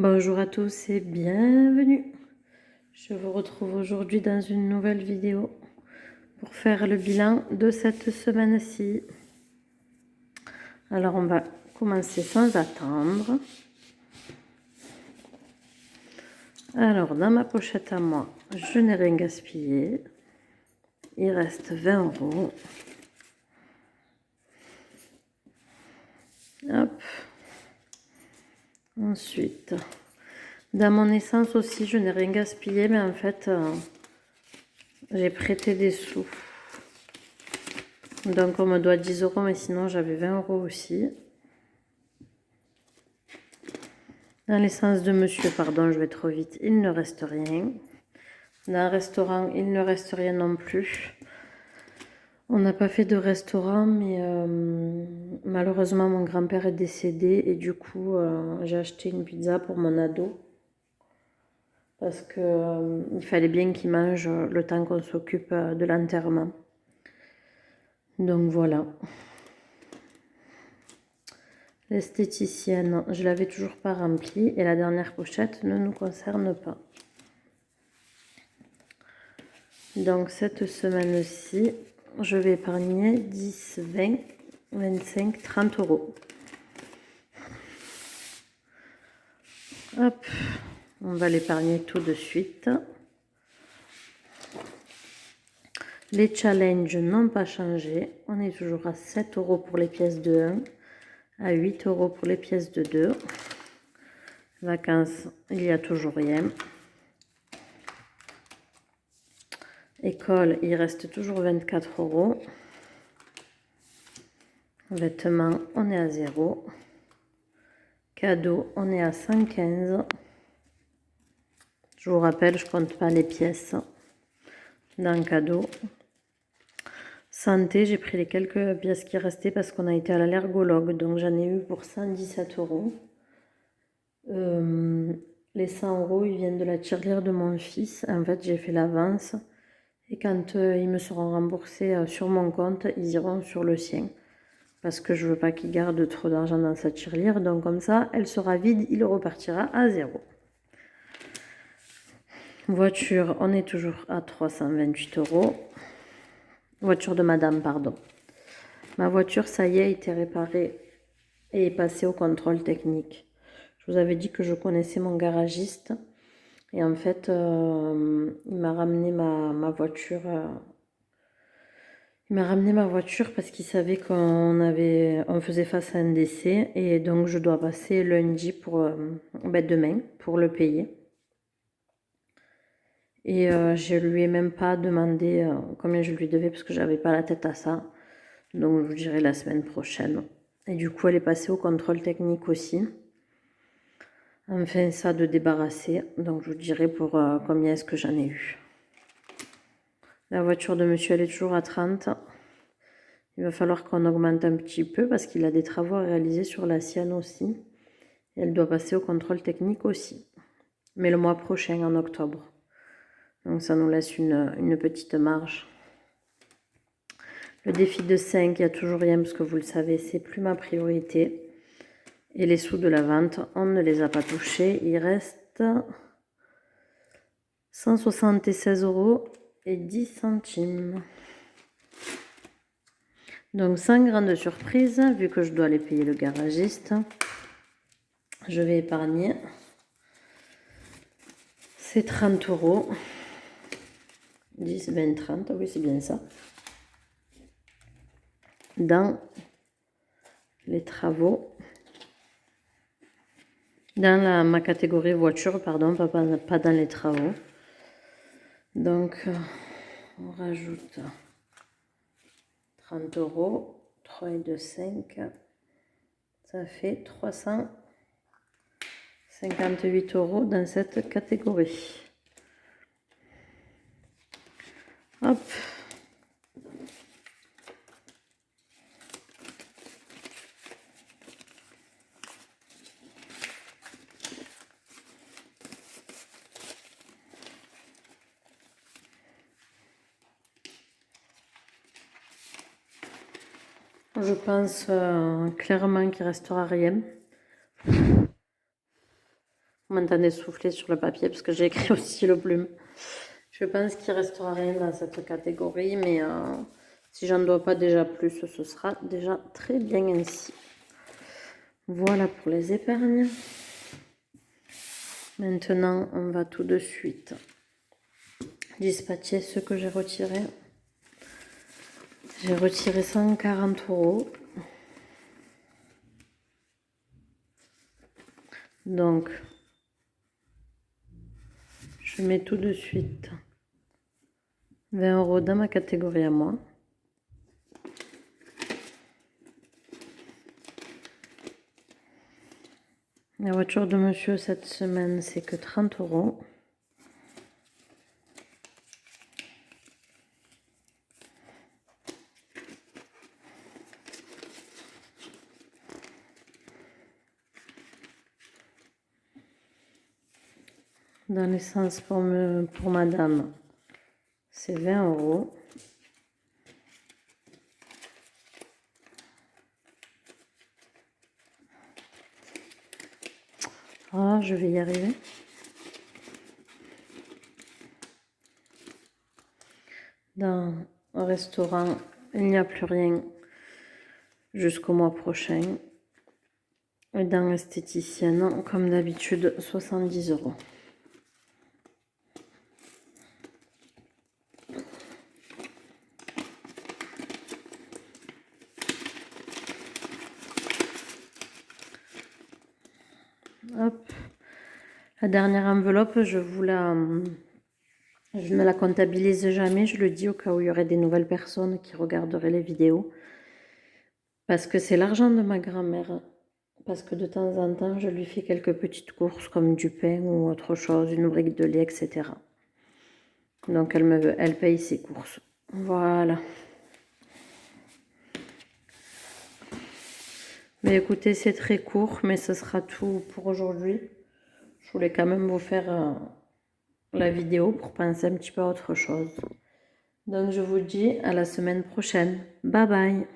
Bonjour à tous et bienvenue. Je vous retrouve aujourd'hui dans une nouvelle vidéo pour faire le bilan de cette semaine-ci. Alors on va commencer sans attendre. Alors dans ma pochette à moi, je n'ai rien gaspillé. Il reste 20 €. Hop. Ensuite, dans mon essence aussi, je n'ai rien gaspillé, mais en fait, j'ai prêté des sous. Donc on me doit 10 €, mais sinon j'avais 20 € aussi. Dans l'essence de monsieur, pardon, je vais trop vite, il ne reste rien. Dans un restaurant, il ne reste rien non plus. On n'a pas fait de restaurant, mais malheureusement, mon grand-père est décédé et du coup, j'ai acheté une pizza pour mon ado. Parce que il fallait bien qu'il mange le temps qu'on s'occupe de l'enterrement. Donc voilà. L'esthéticienne, je l'avais toujours pas remplie et la dernière pochette ne nous concerne pas. Donc cette semaine-ci, je vais épargner 10, 20, 25, 30 €. Hop, on va l'épargner tout de suite. Les challenges n'ont pas changé. On est toujours à 7 € pour les pièces de 1, à 8 € pour les pièces de 2. Vacances, il n'y a toujours rien. École, il reste toujours 24 €. Vêtements, on est à 0. Cadeaux, on est à 115. Je vous rappelle, je compte pas les pièces dans cadeau. Santé, j'ai pris les quelques pièces qui restaient parce qu'on a été à l'allergologue, donc j'en ai eu pour 117 €. Les 100 € ils viennent de la tirelire de mon fils. En fait, j'ai fait l'avance et quand ils me seront remboursés sur mon compte, ils iront sur le sien parce que je veux pas qu'il garde trop d'argent dans sa tirelire, donc comme ça, elle sera vide, il repartira à 0. Voiture, on est toujours à 328 €. Voiture de madame, pardon. Ma voiture, ça y est, a été réparée et est passée au contrôle technique. Je vous avais dit que je connaissais mon garagiste. Et en fait, il m'a ramené ma voiture. Il m'a ramené ma voiture parce qu'il savait on faisait face à un décès. Et donc, je dois passer lundi demain, pour le payer. Et je lui ai même pas demandé combien je lui devais parce que j'avais pas la tête à ça. Donc je vous dirai la semaine prochaine. Et du coup elle est passée au contrôle technique aussi. Enfin ça de débarrasser. Donc je vous dirai pour combien est-ce que j'en ai eu. La voiture de monsieur elle est toujours à 30. Il va falloir qu'on augmente un petit peu parce qu'il a des travaux à réaliser sur la sienne aussi. Et elle doit passer au contrôle technique aussi. Mais le mois prochain en octobre. Donc ça nous laisse une petite marge. Le défi de 5, il n'y a toujours rien parce que vous le savez, c'est plus ma priorité. Et les sous de la vente, on ne les a pas touchés. Il reste 176 € et 10 centimes. Donc sans grande surprise, vu que je dois aller payer le garagiste, je vais épargner ces 30 €. 10, 20, 30, oui c'est bien ça. Dans les travaux. Dans ma catégorie voiture, pardon, pas dans les travaux. Donc, on rajoute 30 €, 3 et 2, 5. Ça fait 358 € dans cette catégorie. Hop. Je pense clairement qu'il ne restera rien. Vous m'entendez souffler sur le papier parce que j'ai écrit au stylo plume. Je pense qu'il ne restera rien dans cette catégorie, mais si j'en dois pas déjà plus, ce sera déjà très bien ainsi. Voilà pour les épargnes. Maintenant, on va tout de suite dispatcher ce que j'ai retiré. J'ai retiré 140 €. Donc, je mets tout de suite 20 € dans ma catégorie à moi. La voiture de monsieur cette semaine, c'est que 30 €. Dans l'essence pour madame, c'est 20 €. Ah, je vais y arriver. Dans un restaurant, il n'y a plus rien jusqu'au mois prochain. Et dans l'esthéticienne, comme d'habitude, 70 €. Hop. La dernière enveloppe, je ne la comptabilise jamais, je le dis au cas où il y aurait des nouvelles personnes qui regarderaient les vidéos. Parce que c'est l'argent de ma grand-mère. Parce que de temps en temps, je lui fais quelques petites courses comme du pain ou autre chose, une brique de lait, etc. Donc elle paye ses courses. Voilà. Mais écoutez, c'est très court, mais ce sera tout pour aujourd'hui. Je voulais quand même vous faire la vidéo pour penser un petit peu à autre chose. Donc je vous dis à la semaine prochaine. Bye bye.